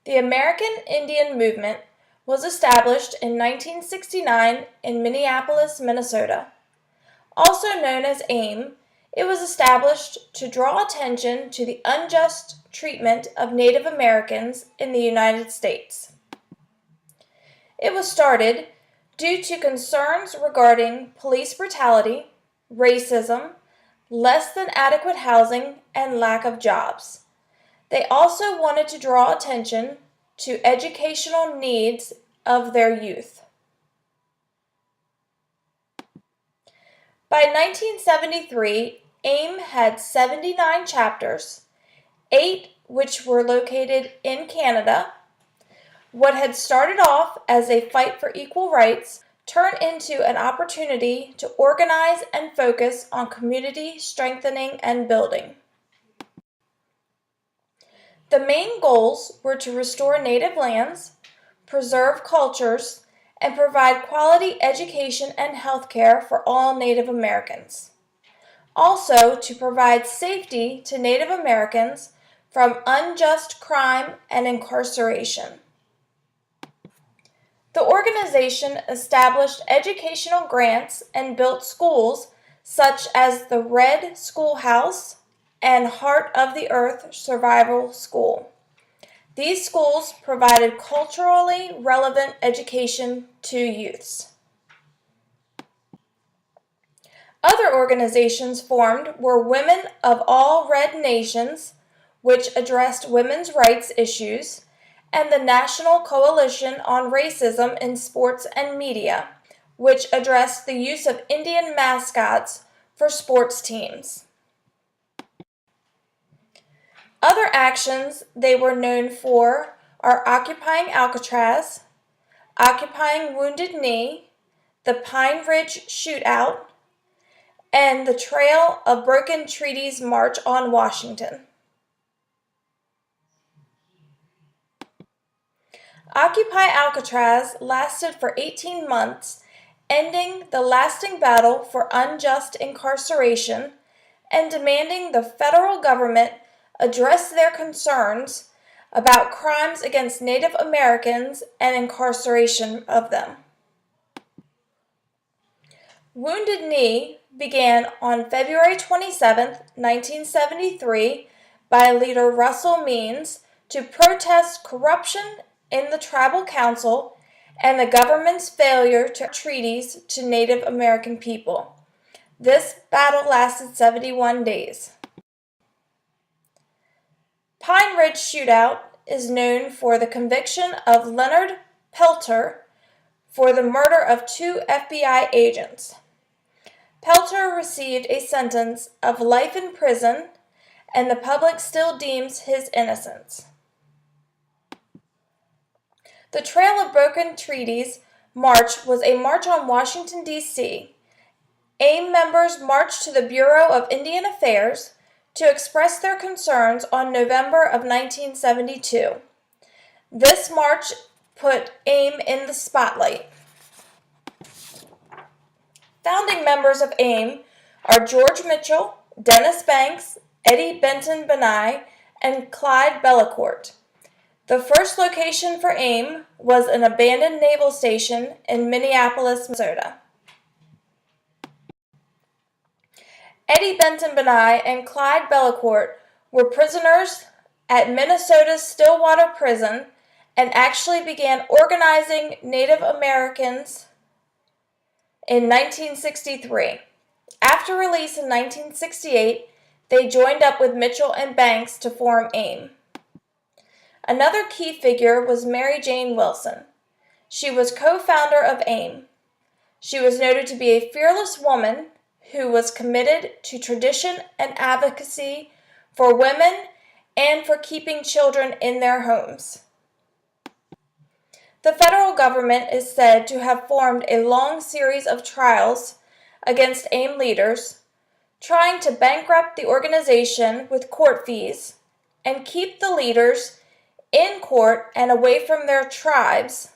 The American Indian Movement was established in 1969 in Minneapolis, Minnesota. Also known as AIM, it was established to draw attention to the unjust treatment of Native Americans in the United States. It was started due to concerns regarding police brutality, racism, less than adequate housing, and lack of jobs. They also wanted to draw attention to educational needs of their youth. By 1973, AIM had 79 chapters, 8 which were located in Canada. What had started off as a fight for equal rights turned into an opportunity to organize and focus on community strengthening and building. The main goals were to restore native lands, preserve cultures, and provide quality education and health care for all Native Americans. Also, to provide safety to Native Americans from unjust crime and incarceration. The organization established educational grants and built schools such as the Red Schoolhouse and Heart of the Earth Survival School. These schools provided culturally relevant education to youths. Other organizations formed were Women of All Red Nations, which addressed women's rights issues, and the National Coalition on Racism in Sports and Media, which addressed the use of Indian mascots for sports teams. Other actions they were known for are Occupying Alcatraz, Occupying Wounded Knee, the Pine Ridge Shootout, and the Trail of Broken Treaties March on Washington. Occupy Alcatraz lasted for 18 months, ending the lasting battle for unjust incarceration and demanding the federal government address their concerns about crimes against Native Americans and incarceration of them. Wounded Knee began on February 27, 1973, by leader Russell Means to protest corruption in the Tribal Council and the government's failure to treaties to Native American people. This battle lasted 71 days. Pine Ridge Shootout is known for the conviction of Leonard Peltier for the murder of 2 FBI agents. Peltier received a sentence of life in prison, and the public still deems his innocence. The Trail of Broken Treaties March was a march on Washington, D.C. AIM members marched to the Bureau of Indian Affairs to express their concerns on November of 1972. This march put AIM in the spotlight. Founding members of AIM are George Mitchell, Dennis Banks, Eddie Benton Benai, and Clyde Bellecourt. The first location for AIM was an abandoned naval station in Minneapolis, Minnesota. Eddie Benton Benai and Clyde Bellecourt were prisoners at Minnesota's Stillwater Prison and actually began organizing Native Americans in 1963. After release in 1968, they joined up with Mitchell and Banks to form AIM. Another key figure was Mary Jane Wilson. She was co-founder of AIM. She was noted to be a fearless woman who was committed to tradition and advocacy for women and for keeping children in their homes. The federal government is said to have formed a long series of trials against AIM leaders, trying to bankrupt the organization with court fees and keep the leaders in court and away from their tribes.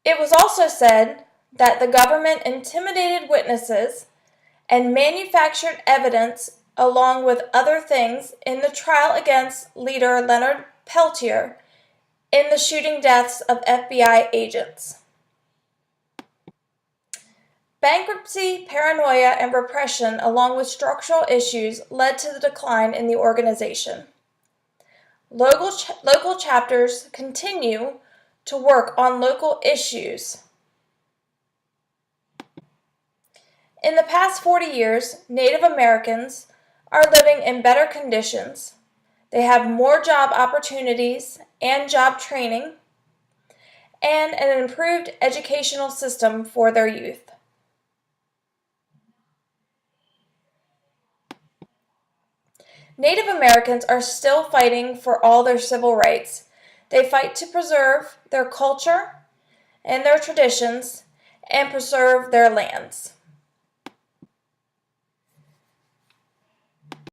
It was also said that the government intimidated witnesses and manufactured evidence along with other things, in the trial against leader Leonard Peltier in the shooting deaths of FBI agents. Bankruptcy, paranoia, and repression, along with structural issues, led to the decline in the organization. Local chapters continue to work on local issues. In the past 40 years, Native Americans are living in better conditions. They have more job opportunities and job training, and an improved educational system for their youth. Native Americans are still fighting for all their civil rights. They fight to preserve their culture and their traditions and preserve their lands.